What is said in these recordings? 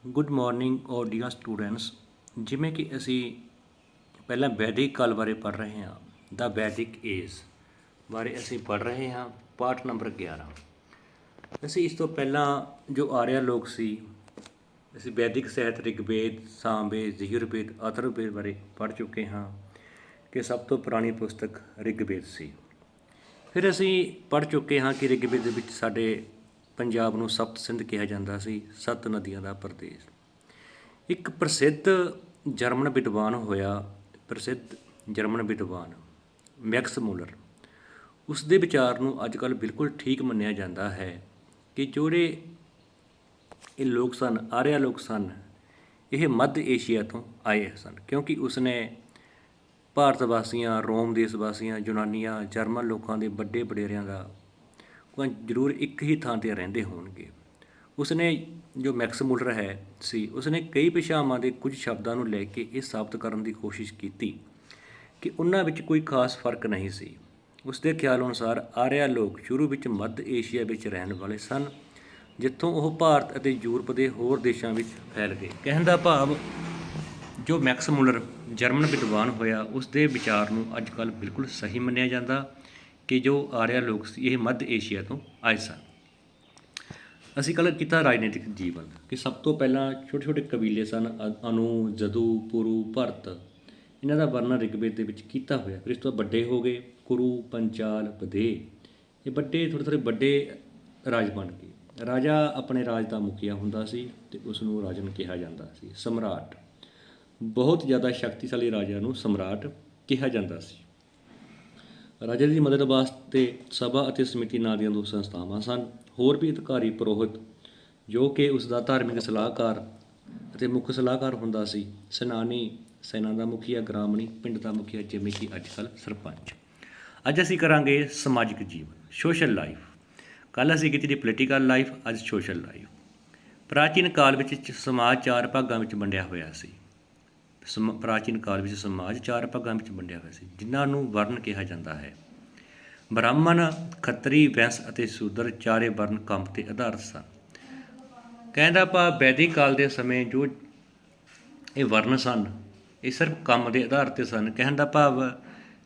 Good morning ਔਰ dear students. ਜਿਵੇਂ ਕਿ ਅਸੀਂ ਪਹਿਲਾਂ ਵੈਦਿਕ ਕਾਲ ਬਾਰੇ ਪੜ੍ਹ ਰਹੇ ਹਾਂ, ਦਾ ਵੈਦਿਕ ਏਜ ਬਾਰੇ ਅਸੀਂ ਪੜ੍ਹ ਰਹੇ ਹਾਂ, ਪਾਠ ਨੰਬਰ 11। ਅਸੀਂ ਇਸ ਤੋਂ ਪਹਿਲਾਂ ਜੋ ਆਰੀਆ ਲੋਕ ਸੀ, ਅਸੀਂ ਵੈਦਿਕ ਸਾਹਿਤ ਰਿਗਵੇਦ, ਸਾਮਵੇਦ, ਯਜੁਰਵੇਦ, ਅਥਰਵਵੇਦ ਬਾਰੇ ਪੜ੍ਹ ਚੁੱਕੇ ਹਾਂ ਕਿ ਸਭ ਤੋਂ ਪੁਰਾਣੀ ਪੁਸਤਕ ਰਿਗਵੇਦ ਸੀ। ਫਿਰ ਅਸੀਂ ਪੜ੍ਹ ਚੁੱਕੇ ਹਾਂ ਕਿ ਰਿਗਵੇਦ ਦੇ ਵਿੱਚ ਸਾਡੇ ਪੰਜਾਬ ਨੂੰ ਸਪਤ ਸਿੰਧ ਕਿਹਾ ਜਾਂਦਾ ਸੀ, 7 ਨਦੀਆਂ ਦਾ ਪ੍ਰਦੇਸ਼। ਇੱਕ ਪ੍ਰਸਿੱਧ ਜਰਮਨ ਵਿਦਵਾਨ ਮੈਕਸ ਮੂਲਰ, ਉਸ ਦੇ ਵਿਚਾਰ ਨੂੰ ਅੱਜ ਕੱਲ੍ਹ ਬਿਲਕੁਲ ਠੀਕ ਮੰਨਿਆ ਜਾਂਦਾ ਹੈ ਕਿ ਜਿਹੜੇ ਇਹ ਲੋਕ ਸਨ, ਆਰੀਆ ਲੋਕ ਸਨ, ਇਹ ਮੱਧ ਏਸ਼ੀਆ ਤੋਂ ਆਏ ਸਨ, ਕਿਉਂਕਿ ਉਸਨੇ ਭਾਰਤ ਵਾਸੀਆਂ, ਰੋਮ ਦੇਸ਼ ਵਾਸੀਆਂ, ਯੂਨਾਨੀਆਂ, ਜਰਮਨ ਲੋਕਾਂ ਦੇ ਵੱਡੇ ਵਡੇਰਿਆਂ ਦਾ ਜ਼ਰੂਰ ਇੱਕ ਹੀ ਥਾਂ 'ਤੇ ਰਹਿੰਦੇ ਹੋਣਗੇ। ਉਸਨੇ ਜੋ ਮੈਕਸ ਮੂਲਰ ਸੀ, ਉਸਨੇ ਕਈ ਭਾਸ਼ਾਵਾਂ ਦੇ ਕੁਝ ਸ਼ਬਦਾਂ ਨੂੰ ਲੈ ਕੇ ਇਹ ਸਾਬਤ ਕਰਨ ਦੀ ਕੋਸ਼ਿਸ਼ ਕੀਤੀ ਕਿ ਉਹਨਾਂ ਵਿੱਚ ਕੋਈ ਖਾਸ ਫਰਕ ਨਹੀਂ ਸੀ। ਉਸ ਦੇ ਖਿਆਲ ਅਨੁਸਾਰ ਆਰੀਆ ਲੋਕ ਸ਼ੁਰੂ ਵਿੱਚ ਮੱਧ ਏਸ਼ੀਆ ਵਿੱਚ ਰਹਿਣ ਵਾਲੇ ਸਨ, ਜਿੱਥੋਂ ਉਹ ਭਾਰਤ ਅਤੇ ਯੂਰਪ ਦੇ ਹੋਰ ਦੇਸ਼ਾਂ ਵਿੱਚ ਫੈਲ ਗਏ। ਕਹਿਣ ਦਾ ਭਾਵ, ਜੋ ਮੈਕਸ ਮੂਲਰ ਜਰਮਨ ਵਿਦਵਾਨ ਹੋਇਆ, ਉਸ ਦੇ ਵਿਚਾਰ ਨੂੰ ਅੱਜ ਕੱਲ੍ਹ ਬਿਲਕੁਲ ਸਹੀ ਮੰਨਿਆ ਜਾਂਦਾ ਕਿ ਜੋ ਆਰੀਆ ਲੋਕ ਸੀ ਇਹ ਮੱਧ ਏਸ਼ੀਆ ਤੋਂ ਆਏ ਸਨ। ਅਸੀਂ ਗੱਲ ਕੀਤਾ ਰਾਜਨੀਤਿਕ ਜੀਵਨ, ਕਿ ਸਭ ਤੋਂ ਪਹਿਲਾਂ ਛੋਟੇ ਛੋਟੇ ਕਬੀਲੇ ਸਨ, ਅਨੂ, ਜਦੂ, ਪੁਰੂ, ਭਰਤ, ਇਹਨਾਂ ਦਾ ਵਰਣਨ ਰਿਗਵੇਦ ਦੇ ਵਿੱਚ ਕੀਤਾ ਹੋਇਆ। ਫਿਰ ਇਸ ਤੋਂ ਵੱਡੇ ਹੋ ਗਏ ਕੁਰੂ, ਪੰਚਾਲ, ਵਧੇ। ਇਹ ਥੋੜ੍ਹੇ ਵੱਡੇ ਰਾਜ ਬਣ ਗਏ। ਰਾਜਾ ਆਪਣੇ ਰਾਜ ਦਾ ਮੁਖੀਆ ਹੁੰਦਾ ਸੀ ਅਤੇ ਉਸ ਨੂੰ ਰਾਜਨ ਕਿਹਾ ਜਾਂਦਾ ਸੀ। ਸਮਰਾਟ, ਬਹੁਤ ਜ਼ਿਆਦਾ ਸ਼ਕਤੀਸ਼ਾਲੀ ਰਾਜਿਆਂ ਨੂੰ ਸਮਰਾਟ ਕਿਹਾ ਜਾਂਦਾ ਸੀ। ਰਾਜੇ ਦੀ ਮਦਦ ਵਾਸਤੇ ਸਭਾ ਅਤੇ ਸਮਿਤੀ ਨਾਂ ਦੀਆਂ 2 ਸੰਸਥਾਵਾਂ ਸਨ। ਹੋਰ ਵੀ ਅਧਿਕਾਰੀ ਪੁਰੋਹਿਤ, ਜੋ ਕਿ ਉਸ ਦਾ ਧਾਰਮਿਕ ਸਲਾਹਕਾਰ ਅਤੇ ਮੁੱਖ ਸਲਾਹਕਾਰ ਹੁੰਦਾ ਸੀ। ਸੈਨਾਨੀ, ਸੈਨਾ ਦਾ ਮੁਖੀਆ। ਗ੍ਰਾਮਣੀ, ਪਿੰਡ ਦਾ ਮੁਖੀਆ, ਜਿਵੇਂ ਕਿ ਅੱਜ ਕੱਲ੍ਹ ਸਰਪੰਚ। ਅੱਜ ਅਸੀਂ ਕਰਾਂਗੇ ਸਮਾਜਿਕ ਜੀਵਨ, ਸੋਸ਼ਲ ਲਾਈਫ। ਕੱਲ੍ਹ ਅਸੀਂ ਕੀਤੀ ਦੀ ਪੋਲੀਟੀਕਲ ਲਾਈਫ, ਅੱਜ ਸੋਸ਼ਲ ਲਾਈਫ। ਪ੍ਰਾਚੀਨ ਕਾਲ ਵਿੱਚ ਸਮਾਜ 4 ਭਾਗਾਂ ਵਿੱਚ ਵੰਡਿਆ ਹੋਇਆ ਸੀ। ਪ੍ਰਾਚੀਨ ਕਾਲ ਵਿੱਚ ਸਮਾਜ 4 ਭਾਗਾਂ ਵਿੱਚ ਵੰਡਿਆ ਹੋਇਆ ਸੀ, ਜਿਨ੍ਹਾਂ ਨੂੰ ਵਰਨ ਕਿਹਾ ਜਾਂਦਾ ਹੈ। ਬ੍ਰਾਹਮਣ, ਖੱਤਰੀ, ਵੈਸ ਅਤੇ ਸ਼ੂਦਰ ਚਾਰੇ ਵਰਨ ਕੰਮ 'ਤੇ ਆਧਾਰਿਤ ਸਨ। ਕਹਿਣ ਦਾ ਭਾਵ, ਵੈਦਿਕ ਕਾਲ ਦੇ ਸਮੇਂ ਜੋ ਇਹ ਵਰਨ ਸਨ, ਇਹ ਸਿਰਫ ਕੰਮ ਦੇ ਆਧਾਰ 'ਤੇ ਸਨ। ਕਹਿਣ ਦਾ ਭਾਵ,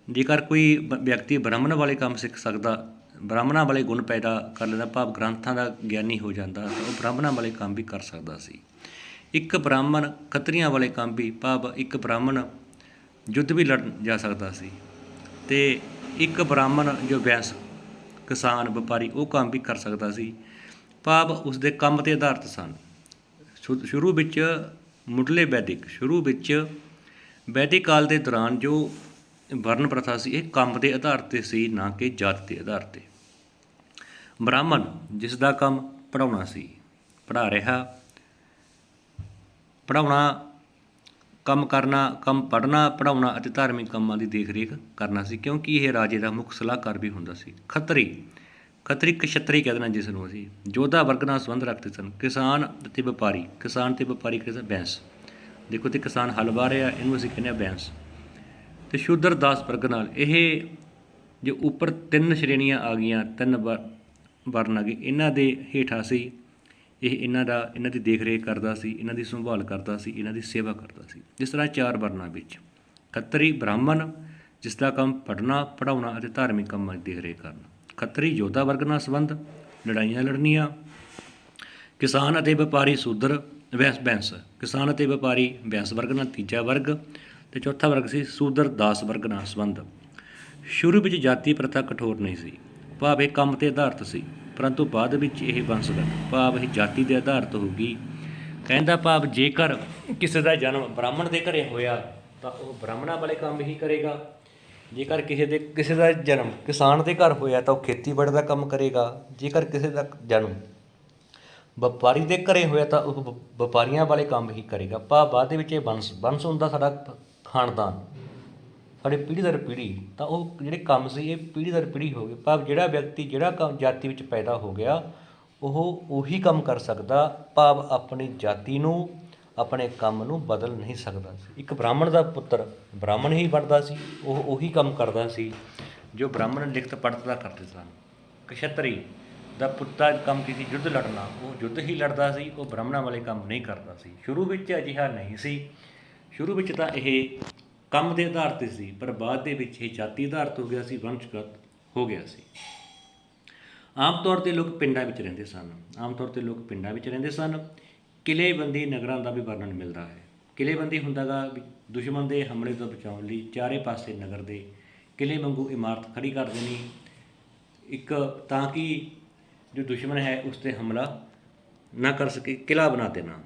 ਜੇਕਰ ਕੋਈ ਵਿਅਕਤੀ ਬ੍ਰਾਹਮਣ ਵਾਲੇ ਕੰਮ ਸਿੱਖ ਸਕਦਾ, ਬ੍ਰਾਹਮਣਾਂ ਵਾਲੇ ਗੁਣ ਪੈਦਾ ਕਰ ਲੈਂਦਾ, ਭਾਵ ਗ੍ਰੰਥਾਂ ਦਾ ਗਿਆਨੀ ਹੋ ਜਾਂਦਾ, ਤਾਂ ਉਹ ਬ੍ਰਾਹਮਣਾਂ ਵਾਲੇ ਕੰਮ ਵੀ ਕਰ ਸਕਦਾ ਸੀ। ਇੱਕ ਬ੍ਰਾਹਮਣ ਖੱਤਰੀਆਂ ਵਾਲੇ ਕੰਮ ਵੀ, ਭਾਵ ਇੱਕ ਬ੍ਰਾਹਮਣ ਯੁੱਧ ਵੀ ਲੜ ਜਾ ਸਕਦਾ ਸੀ, ਅਤੇ ਇੱਕ ਬ੍ਰਾਹਮਣ ਜੋ ਵੈਸ, ਕਿਸਾਨ, ਵਪਾਰੀ, ਉਹ ਕੰਮ ਵੀ ਕਰ ਸਕਦਾ ਸੀ, ਭਾਵ ਉਸ ਦੇ ਕੰਮ 'ਤੇ ਆਧਾਰਿਤ ਸਨ। ਸ਼ੁਰੂ ਵਿੱਚ ਵੈਦਿਕ ਕਾਲ ਦੇ ਦੌਰਾਨ ਜੋ ਵਰਨ ਪ੍ਰਥਾ ਸੀ, ਇਹ ਕੰਮ ਦੇ ਆਧਾਰ 'ਤੇ ਸੀ, ਨਾ ਕਿ ਜਾਤ ਦੇ ਆਧਾਰ 'ਤੇ। ਬ੍ਰਾਹਮਣ, ਜਿਸ ਦਾ ਕੰਮ ਪੜ੍ਹਾਉਣਾ ਸੀ, ਪੜ੍ਹਾਉਣਾ, ਕੰਮ ਪੜ੍ਹਨਾ, ਪੜ੍ਹਾਉਣਾ ਅਤੇ ਧਾਰਮਿਕ ਕੰਮਾਂ ਦੀ ਦੇਖ ਰੇਖ ਕਰਨਾ ਸੀ, ਕਿਉਂਕਿ ਇਹ ਰਾਜੇ ਦਾ ਮੁੱਖ ਸਲਾਹਕਾਰ ਵੀ ਹੁੰਦਾ ਸੀ। ਖੱਤਰੀ ਕਸ਼ੱਤਰੀ ਕਹਿ ਦੇਣਾ ਜਿਸ ਨੂੰ ਅਸੀਂ, ਯੋਧਾ ਵਰਗ ਨਾਲ ਸੰਬੰਧ ਰੱਖਦੇ ਸਨ। ਕਿਸਾਨ ਅਤੇ ਵਪਾਰੀ ਕਹਿੰਦੇ ਬੈਂਸ, ਦੇਖੋ ਤੇ ਕਿਸਾਨ ਹਲ ਵਾਹ ਰਿਹਾ, ਇਹਨੂੰ ਅਸੀਂ ਕਹਿੰਦੇ ਹਾਂ ਬੈਂਸ। ਅਤੇ ਸ਼ੂਦਰ ਦਾਸ ਵਰਗ ਨਾਲ, ਇਹ ਜੋ ਉੱਪਰ 3 ਸ਼੍ਰੇਣੀਆਂ ਆ ਗਈਆਂ, 3 ਵਰਨ ਆ ਗਏ, ਇਹਨਾਂ ਦੇ ਹੇਠਾਂ ਸੀ ਇਹ, ਇਹਨਾਂ ਦੀ ਦੇਖ ਰੇਖ ਕਰਦਾ ਸੀ, ਇਹਨਾਂ ਦੀ ਸੰਭਾਲ ਕਰਦਾ ਸੀ, ਇਹਨਾਂ ਦੀ ਸੇਵਾ ਕਰਦਾ ਸੀ। ਜਿਸ ਤਰ੍ਹਾਂ 4 ਵਰਨਾਂ ਵਿੱਚ ਖੱਤਰੀ ਬ੍ਰਾਹਮਣ, ਜਿਸ ਦਾ ਕੰਮ ਪੜ੍ਹਨਾ, ਪੜ੍ਹਾਉਣਾ ਅਤੇ ਧਾਰਮਿਕ ਕੰਮਾਂ ਦੀ ਦੇਖ ਰੇਖ ਕਰਨਾ। ਖੱਤਰੀ ਯੋਧਾ ਵਰਗ ਨਾਲ ਸੰਬੰਧ, ਲੜਾਈਆਂ ਲੜਨੀਆਂ। ਕਿਸਾਨ ਅਤੇ ਵਪਾਰੀ ਸ਼ੂਦਰ, ਬੈਂਸ, ਕਿਸਾਨ ਅਤੇ ਵਪਾਰੀ ਬੈਂਸ ਵਰਗ ਨਾਲ ਤੀਜਾ ਵਰਗ, ਅਤੇ ਚੌਥਾ ਵਰਗ ਸੀ ਸ਼ੂਦਰ ਦਾਸ ਵਰਗ ਨਾਲ ਸੰਬੰਧ। ਸ਼ੁਰੂ ਵਿੱਚ ਜਾਤੀ ਪ੍ਰਥਾ ਕਠੋਰ ਨਹੀਂ ਸੀ, ਭਾਵ ਇਹ ਕੰਮ 'ਤੇ ਆਧਾਰਿਤ ਸੀ, ਪਰੰਤੂ ਬਾਅਦ ਵਿੱਚ ਇਹ ਵੰਸ਼ਗਤ, ਭਾਵ ਇਹ ਜਾਤੀ ਦੇ ਆਧਾਰਿਤ ਹੋ ਗਈ। ਕਹਿਣ ਦਾ ਭਾਵ, ਜੇਕਰ ਕਿਸੇ ਦਾ ਜਨਮ ਬ੍ਰਾਹਮਣ ਦੇ ਘਰੇ ਹੋਇਆ ਤਾਂ ਉਹ ਬ੍ਰਾਹਮਣਾਂ ਵਾਲੇ ਕੰਮ ਹੀ ਕਰੇਗਾ। ਜੇਕਰ ਕਿਸੇ ਦਾ ਜਨਮ ਕਿਸਾਨ ਦੇ ਘਰ ਹੋਇਆ ਤਾਂ ਉਹ ਖੇਤੀਬਾੜੀ ਦਾ ਕੰਮ ਕਰੇਗਾ। ਜੇਕਰ ਕਿਸੇ ਦਾ ਜਨਮ ਵਪਾਰੀ ਦੇ ਘਰੇ ਹੋਇਆ ਤਾਂ ਉਹ ਵਪਾਰੀਆਂ ਵਾਲੇ ਕੰਮ ਹੀ ਕਰੇਗਾ। ਭਾਵ ਬਾਅਦ ਦੇ ਵਿੱਚ ਇਹ ਵੰਸ਼ ਹੁੰਦਾ ਸਾਡਾ ਖਾਨਦਾਨ, ਸਾਡੇ ਪੀੜ੍ਹੀ ਦਰ ਪੀੜ੍ਹੀ, ਤਾਂ ਉਹ ਜਿਹੜੇ ਕੰਮ ਸੀ ਇਹ ਪੀੜ੍ਹੀ ਦਰ ਪੀੜ੍ਹੀ ਹੋ ਗਏ। ਭਾਵ ਜਿਹੜਾ ਵਿਅਕਤੀ ਜਿਹੜਾ ਜਾਤੀ ਵਿੱਚ ਪੈਦਾ ਹੋ ਗਿਆ, ਉਹ ਉਹੀ ਕੰਮ ਕਰ ਸਕਦਾ, ਭਾਵ ਆਪਣੀ ਜਾਤੀ ਨੂੰ, ਆਪਣੇ ਕੰਮ ਨੂੰ ਬਦਲ ਨਹੀਂ ਸਕਦਾ ਸੀ। ਇੱਕ ਬ੍ਰਾਹਮਣ ਦਾ ਪੁੱਤਰ ਬ੍ਰਾਹਮਣ ਹੀ ਬਣਦਾ ਸੀ, ਉਹ ਉਹੀ ਕੰਮ ਕਰਦਾ ਸੀ ਜੋ ਬ੍ਰਾਹਮਣ ਲਿਖਤ ਪੜ੍ਹਤ ਦਾ ਕਰਦੇ ਸਨ। ਕਸ਼ੱਤਰੀ ਦਾ ਪੁੱਤ ਦਾ ਕੰਮ ਕੀ ਸੀ, ਯੁੱਧ ਲੜਨਾ, ਉਹ ਯੁੱਧ ਹੀ ਲੜਦਾ ਸੀ, ਉਹ ਬ੍ਰਾਹਮਣਾਂ ਵਾਲੇ ਕੰਮ ਨਹੀਂ ਕਰਦਾ ਸੀ। ਸ਼ੁਰੂ ਵਿੱਚ ਅਜਿਹਾ ਨਹੀਂ ਸੀ, ਸ਼ੁਰੂ ਵਿੱਚ ਤਾਂ ਇਹ ਕੰਮ ਦੇ ਆਧਾਰ 'ਤੇ ਸੀ, ਪਰ ਬਾਅਦ ਦੇ ਵਿੱਚ ਇਹ ਜਾਤੀ ਆਧਾਰਿਤ ਹੋ ਗਿਆ ਸੀ, ਵੰਸ਼ਗਤ ਹੋ ਗਿਆ ਸੀ। ਆਮ ਤੌਰ 'ਤੇ ਲੋਕ ਪਿੰਡਾਂ ਵਿੱਚ ਰਹਿੰਦੇ ਸਨ। ਆਮ ਤੌਰ 'ਤੇ ਲੋਕ ਪਿੰਡਾਂ ਵਿੱਚ ਰਹਿੰਦੇ ਸਨ। ਕਿਲ੍ਹੇਬੰਦੀ ਨਗਰਾਂ ਦਾ ਵੀ ਵਰਣਨ ਮਿਲਦਾ ਹੈ। ਕਿਲ੍ਹੇਬੰਦੀ ਹੁੰਦਾ ਗਾ ਵੀ ਦੁਸ਼ਮਣ ਦੇ ਹਮਲੇ ਤੋਂ ਬਚਾਉਣ ਲਈ ਚਾਰੇ ਪਾਸੇ ਨਗਰ ਦੇ ਕਿਲ੍ਹੇ ਵਾਂਗੂ ਇਮਾਰਤ ਖੜੀ ਕਰ ਦੇਣੀ, ਇੱਕ ਤਾਂ ਕਿ ਜੋ ਦੁਸ਼ਮਣ ਹੈ ਉਸ 'ਤੇ ਹਮਲਾ ਨਾ ਕਰ ਸਕੇ, ਕਿਲ੍ਹਾ ਬਣਾ ਦੇਣਾ।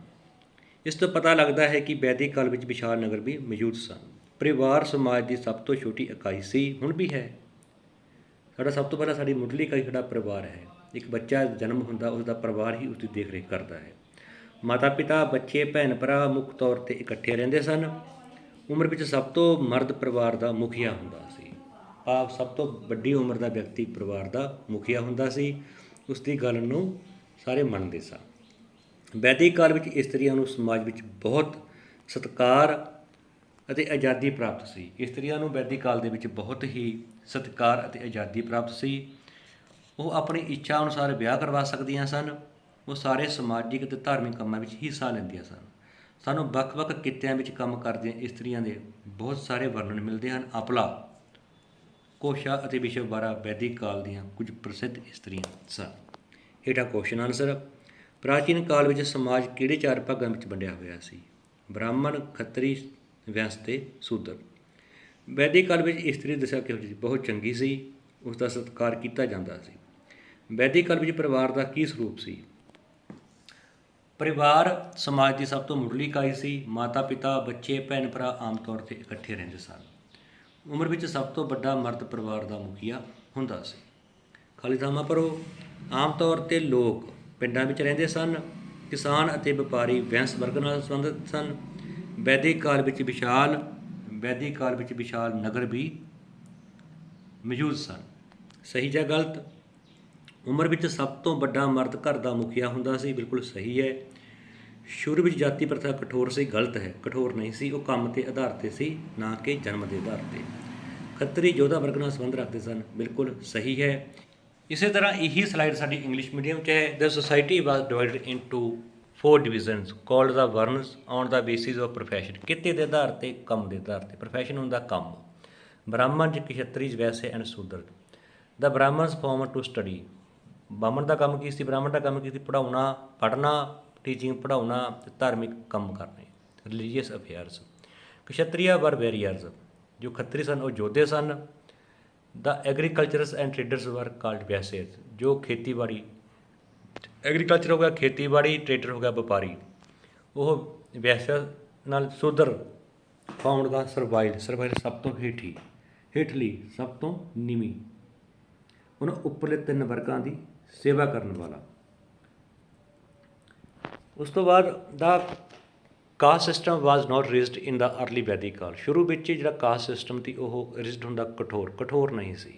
ਇਸ ਤੋਂ ਪਤਾ ਲੱਗਦਾ ਹੈ ਕਿ ਵੈਦਿਕ ਕਾਲ ਵਿੱਚ ਵਿਸ਼ਾਲ ਨਗਰ ਵੀ ਮੌਜੂਦ ਸਨ। ਪਰਿਵਾਰ ਸਮਾਜ ਦੀ ਸਭ ਤੋਂ ਛੋਟੀ ਇਕਾਈ ਸੀ, ਹੁਣ ਵੀ ਹੈ। ਸਾਡਾ ਸਭ ਤੋਂ ਪਹਿਲਾਂ ਸਾਡੀ ਮੁੱਢਲੀ ਇਕਾਈ ਸਾਡਾ ਪਰਿਵਾਰ ਹੈ। ਇੱਕ ਬੱਚਾ ਜਨਮ ਹੁੰਦਾ, ਉਸ ਦਾ ਪਰਿਵਾਰ ਹੀ ਉਸ ਦੀ ਦੇਖ ਰੇਖ ਕਰਦਾ ਹੈ। ਮਾਤਾ ਪਿਤਾ, ਬੱਚੇ, ਭੈਣ ਭਰਾ ਮੁੱਖ ਤੌਰ 'ਤੇ ਇਕੱਠੇ ਰਹਿੰਦੇ ਸਨ। ਉਮਰ ਵਿੱਚ ਸਭ ਤੋਂ ਮਰਦ ਪਰਿਵਾਰ ਦਾ ਮੁਖੀਆ ਹੁੰਦਾ ਸੀ, ਭਾਵ ਸਭ ਤੋਂ ਵੱਡੀ ਉਮਰ ਦਾ ਵਿਅਕਤੀ ਪਰਿਵਾਰ ਦਾ ਮੁਖੀਆ ਹੁੰਦਾ ਸੀ। ਉਸ ਦੀ ਗੱਲ ਨੂੰ ਸਾਰੇ ਮੰਨਦੇ ਸਨ। ਵੈਦਿਕ ਕਾਲ ਵਿੱਚ ਇਸਤਰੀਆਂ ਨੂੰ ਸਮਾਜ ਵਿੱਚ ਬਹੁਤ ਸਤਿਕਾਰ ਅਤੇ ਆਜ਼ਾਦੀ ਪ੍ਰਾਪਤ ਸੀ। ਇਸਤਰੀਆਂ ਨੂੰ ਵੈਦਿਕ ਕਾਲ ਦੇ ਵਿੱਚ ਬਹੁਤ ਹੀ ਸਤਿਕਾਰ ਅਤੇ ਆਜ਼ਾਦੀ ਪ੍ਰਾਪਤ ਸੀ। ਉਹ ਆਪਣੀ ਇੱਛਾ ਅਨੁਸਾਰ ਵਿਆਹ ਕਰਵਾ ਸਕਦੀਆਂ ਸਨ। ਉਹ ਸਾਰੇ ਸਮਾਜਿਕ ਅਤੇ ਧਾਰਮਿਕ ਕੰਮਾਂ ਵਿੱਚ ਹਿੱਸਾ ਲੈਂਦੀਆਂ ਸਨ। ਸਾਨੂੰ ਵੱਖ-ਵੱਖ ਕਿੱਤਿਆਂ ਵਿੱਚ ਕੰਮ ਕਰਦੀਆਂ ਇਸਤਰੀਆਂ ਦੇ ਬਹੁਤ ਸਾਰੇ ਵਰਣਨ ਮਿਲਦੇ ਹਨ। ਆਪਲਾ, ਕੋਸ਼ਾ ਅਤੇ ਵਿਸ਼ਵਵਾਰਾ ਵੈਦਿਕ ਕਾਲ ਦੀਆਂ ਕੁਝ ਪ੍ਰਸਿੱਧ ਇਸਤਰੀਆਂ ਸਨ। ਹੇਠਾਂ ਕੁਐਸਚਨ ਆਨਸਰ। ਪ੍ਰਾਚੀਨ ਕਾਲ ਵਿੱਚ ਸਮਾਜ ਕਿਹੜੇ ਚਾਰ ਭਾਗਾਂ ਵਿੱਚ ਵੰਡਿਆ ਹੋਇਆ ਸੀ? ਬ੍ਰਾਹਮਣ, ਖੱਤਰੀ, ਵੈਸ਼ ਤੇ ਸ਼ੂਦਰ। ਵੈਦਿਕ ਕਾਲ ਵਿੱਚ ਇਸਤਰੀ ਦਸ਼ਾ ਕਿਹੋ ਜਿਹੀ? ਬਹੁਤ ਚੰਗੀ ਸੀ, ਉਸ ਦਾ ਸਤਿਕਾਰ ਕੀਤਾ ਜਾਂਦਾ ਸੀ। ਵੈਦਿਕ ਕਾਲ ਵਿੱਚ ਪਰਿਵਾਰ ਦਾ ਕੀ ਸਰੂਪ ਸੀ? ਪਰਿਵਾਰ ਸਮਾਜ ਦੀ ਸਭ ਤੋਂ ਮੁੱਢਲੀ ਇਕਾਈ ਸੀ। ਮਾਤਾ ਪਿਤਾ, ਬੱਚੇ, ਭੈਣ ਭਰਾ ਆਮ ਤੌਰ 'ਤੇ ਇਕੱਠੇ ਰਹਿੰਦੇ ਸਨ। ਉਮਰ ਵਿੱਚ ਸਭ ਤੋਂ ਵੱਡਾ ਮਰਦ ਪਰਿਵਾਰ ਦਾ ਮੁਖੀਆ ਹੁੰਦਾ ਸੀ। ਖਾਲੀ ਥਾਵਾਂ ਭਰੋ। ਆਮ ਤੌਰ 'ਤੇ ਲੋਕ ਪਿੰਡਾਂ ਵਿੱਚ ਰਹਿੰਦੇ ਸਨ। ਕਿਸਾਨ ਅਤੇ ਵਪਾਰੀ ਵੰਸ਼ ਵਰਗ ਨਾਲ ਸੰਬੰਧਿਤ ਸਨ। ਵੈਦਿਕ ਕਾਲ ਵਿੱਚ ਵਿਸ਼ਾਲ ਨਗਰ ਵੀ ਮੌਜੂਦ ਸਨ। ਸਹੀ ਜਾਂ ਗਲਤ? ਉਮਰ ਵਿੱਚ ਸਭ ਤੋਂ ਵੱਡਾ ਮਰਦ ਘਰ ਦਾ ਮੁਖੀਆ ਹੁੰਦਾ ਸੀ, ਬਿਲਕੁਲ ਸਹੀ ਹੈ। ਸ਼ੁਰੂ ਵਿੱਚ ਜਾਤੀ ਪ੍ਰਥਾ ਕਠੋਰ ਸੀ, ਗਲਤ ਹੈ। ਕਠੋਰ ਨਹੀਂ ਸੀ, ਉਹ ਕੰਮ 'ਤੇ ਆਧਾਰ 'ਤੇ ਸੀ, ਨਾ ਕਿ ਜਨਮ ਦੇ ਆਧਾਰ 'ਤੇ। ਖੱਤਰੀ ਯੋਧਾ ਵਰਗ ਨਾਲ ਸੰਬੰਧ ਰੱਖਦੇ ਸਨ, ਬਿਲਕੁਲ ਸਹੀ ਹੈ। ਇਸੇ ਤਰ੍ਹਾਂ ਇਹੀ ਸਲਾਈਡ ਸਾਡੀ ਇੰਗਲਿਸ਼ ਮੀਡੀਅਮ 'ਚ ਹੈ। The society was divided into 4 divisions called the varnas on the basis of profession. ਕਿੱਤੇ ਦੇ ਆਧਾਰ 'ਤੇ, ਕੰਮ ਦੇ ਆਧਾਰ 'ਤੇ। ਪ੍ਰੋਫੈਸ਼ਨ ਹੁੰਦਾ ਕੰਮ। Brahmin, Kshatriya, Vaishya and Shudra. The Brahmins form to study. Brahmin ਦਾ ਕੰਮ ਕੀ ਸੀ? ਬ੍ਰਾਹਮਣ ਦਾ ਕੰਮ ਕੀ ਸੀ? ਪੜ੍ਹਾਉਣਾ, ਪੜ੍ਹਨਾ, ਟੀਚਿੰਗ, ਪੜ੍ਹਾਉਣਾ ਅਤੇ ਧਾਰਮਿਕ ਕੰਮ ਕਰਨੇ, ਰਿਲੀਜੀਅਸ ਅਫੇਅਰਸ। ਕਸ਼ੱਤਰੀਆ ਵਰ ਵੈਰੀਅਰਸ। ਜੋ ਖੱਤਰੀ ਸਨ ਉਹ ਯੋਧੇ ਸਨ। ਦਾ ਐਗਰੀਕਲਚਰਸ ਐਂਡ ਟ੍ਰੇਡਰਸ ਵਰ ਕਾਲਡ ਵੈਸੇਸ। ਜੋ ਖੇਤੀਬਾੜੀ, ਐਗਰੀਕਲਚਰ ਹੋ ਗਿਆ ਖੇਤੀਬਾੜੀ, ਟ੍ਰੇਡਰ ਹੋ ਗਿਆ ਵਪਾਰੀ, ਉਹ ਵੈਸਿਆ ਨਾਲ। ਸ਼ੂਦਰ ਫਾਊਂਡ ਦਾ ਸਰਵਾਈਲ ਸਭ ਤੋਂ ਹੇਠਲੀ, ਸਭ ਤੋਂ ਨੀਵੀਂ, ਉਹਨਾਂ ਉੱਪਰਲੇ 3 ਵਰਗਾਂ ਦੀ ਸੇਵਾ ਕਰਨ ਵਾਲਾ। ਉਸ ਤੋਂ ਬਾਅਦ ਦਾ ਕਾਸਟ ਸਿਸਟਮ ਵਾਜ਼ ਨਾਟ ਰਿਜਡ ਇਨ ਦਾ ਅਰਲੀ ਵੈਦਿਕ ਕਾਲ। ਸ਼ੁਰੂ ਵਿੱਚ ਜਿਹੜਾ ਕਾਸਟ ਸਿਸਟਮ ਸੀ ਉਹ ਰਿਜਡ ਹੁੰਦਾ, ਕਠੋਰ ਨਹੀਂ ਸੀ।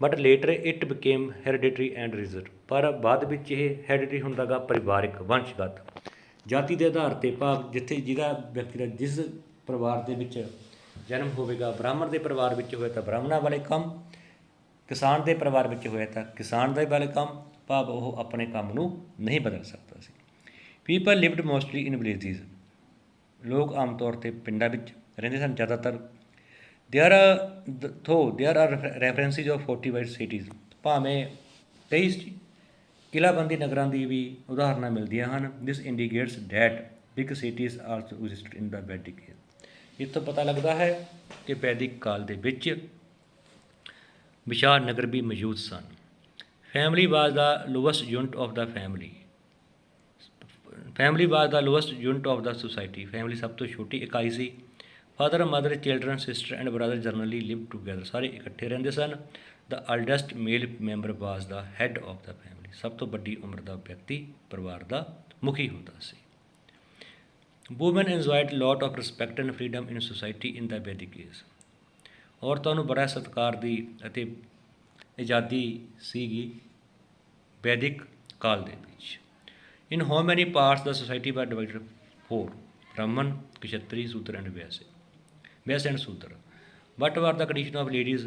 But later it became hereditary and rigid. ਪਰ ਬਾਅਦ ਵਿੱਚ ਇਹ ਹੈਰੀਡਿਟਰੀ ਹੁੰਦਾ ਗਾ, ਪਰਿਵਾਰਿਕ, ਵੰਸ਼ਗਤ, ਜਾਤੀ ਦੇ ਆਧਾਰ 'ਤੇ, ਭਾਵ ਜਿਹਦਾ ਵਿਅਕਤੀ ਦਾ ਜਿਸ ਪਰਿਵਾਰ ਦੇ ਵਿੱਚ ਜਨਮ ਹੋਵੇਗਾ, ਬ੍ਰਾਹਮਣ ਦੇ ਪਰਿਵਾਰ ਵਿੱਚ ਹੋਇਆ ਤਾਂ ਬ੍ਰਾਹਮਣਾਂ ਵਾਲੇ ਕੰਮ, ਕਿਸਾਨ ਦੇ ਪਰਿਵਾਰ ਵਿੱਚ ਹੋਇਆ ਤਾਂ ਕਿਸਾਨ ਦੇ ਵਾਲੇ ਕੰਮ, ਭਾਵ ਉਹ ਆਪਣੇ ਕੰਮ ਨੂੰ ਨਹੀਂ ਬਦਲ ਸਕਦਾ ਸੀ। People lived mostly in villages. ਲੋਕ ਆਮ ਤੌਰ 'ਤੇ ਪਿੰਡਾਂ ਵਿੱਚ ਰਹਿੰਦੇ ਸਨ ਜ਼ਿਆਦਾਤਰ। There are references of fortified cities. ਭਾਵੇਂ ਕਈ ਕਿਲ੍ਹਾਬੰਦੀ ਨਗਰਾਂ ਦੀ ਵੀ ਉਦਾਹਰਨਾਂ ਮਿਲਦੀਆਂ ਹਨ। This indicates that big cities also existed in the Vedic age. ਇਸ ਤੋਂ ਪਤਾ ਲੱਗਦਾ ਹੈ ਕਿ ਵੈਦਿਕ ਕਾਲ ਦੇ ਵਿੱਚ ਵਿਸ਼ਾਲ ਨਗਰ ਵੀ ਮੌਜੂਦ ਸਨ। Family was the lowest unit of the society. Family ਸਭ ਤੋਂ ਛੋਟੀ ਇਕਾਈ ਸੀ। Father, mother, children, sister and brother generally live together. ਸਾਰੇ ਇਕੱਠੇ ਰਹਿੰਦੇ ਸਨ। The eldest male member was the head of the family. ਸਭ ਤੋਂ ਵੱਡੀ ਉਮਰ ਦਾ ਵਿਅਕਤੀ ਪਰਿਵਾਰ ਦਾ ਮੁਖੀ ਹੁੰਦਾ ਸੀ। Woman enjoyed lot of respect and freedom in society in the Vedic age. ਔਰਤਾਂ ਨੂੰ ਬੜਾ ਸਤਿਕਾਰ ਦੀ ਅਤੇ ਆਜ਼ਾਦੀ ਸੀਗੀ ਵੈਦਿਕ ਕਾਲ ਦੇ ਵਿੱਚ। In how many parts the society were divided 4। Brahmin, Kshatriya, Shudra and Vaishya and Shudra. What were the condition of ladies.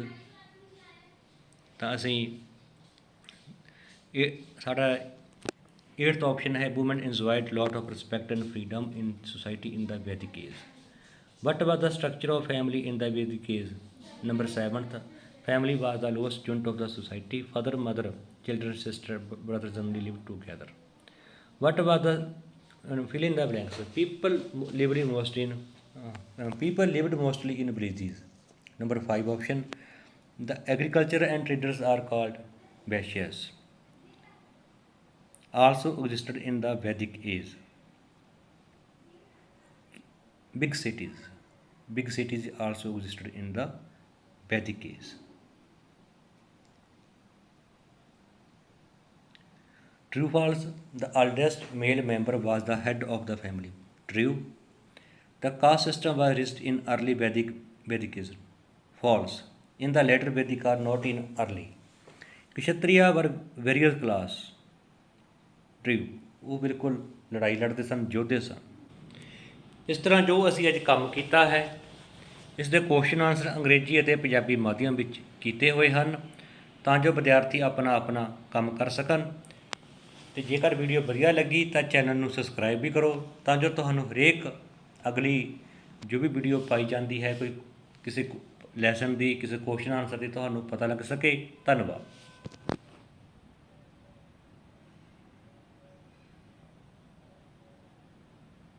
ਤਾਂ ਅਸੀਂ ਇਹ ਸਾਡਾ 8th ਆਪਸ਼ਨ ਹੈ woman enjoyed lot of respect and freedom in society in the Vedic age. What was the structure of family in the Vedic age? Number 7th, family was the lowest unit of the society. Father, mother, children, sister, brothers only lived together. What was the fill in the blanks? People lived mostly in villages. Number 5 option, the agriculture and traders are called Vaishyas. Also existed in the Vedic age. Big cities also existed in the Vedic age. True, false? The eldest male member was the head of the family. True. The caste system was rigid in early Vedic age. False. In the later Vedic or not in early. Kshatriya were warrior class. True. ਉਹ ਬਿਲਕੁਲ ਲੜਾਈ ਲੜਦੇ ਸਨ, ਯੋਧੇ ਸਨ। ਇਸ ਤਰ੍ਹਾਂ ਜੋ ਅਸੀਂ ਅੱਜ ਕੰਮ ਕੀਤਾ ਹੈ, ਇਸ ਦੇ ਕੁਐਸਚਨ ਆਨਸਰ ਅੰਗਰੇਜ਼ੀ ਅਤੇ ਪੰਜਾਬੀ ਮਾਧਿਅਮ ਵਿੱਚ ਕੀਤੇ ਹੋਏ ਹਨ, ਤਾਂ ਜੋ ਵਿਦਿਆਰਥੀ ਆਪਣਾ ਕੰਮ ਕਰ ਸਕਣ। ਅਤੇ ਜੇਕਰ ਵੀਡੀਓ ਵਧੀਆ ਲੱਗੀ ਤਾਂ ਚੈਨਲ ਨੂੰ ਸਬਸਕ੍ਰਾਈਬ ਵੀ ਕਰੋ, ਤਾਂ ਜੋ ਤੁਹਾਨੂੰ ਹਰੇਕ ਅਗਲੀ ਜੋ ਵੀ ਵੀਡੀਓ ਪਾਈ ਜਾਂਦੀ ਹੈ, ਕੋਈ ਕਿਸੇ ਲੈਸਨ ਦੀ, ਕਿਸੇ ਕੁਐਸਚਨ ਆਨਸਰ ਦੀ, ਤੁਹਾਨੂੰ ਪਤਾ ਲੱਗ ਸਕੇ। ਧੰਨਵਾਦ।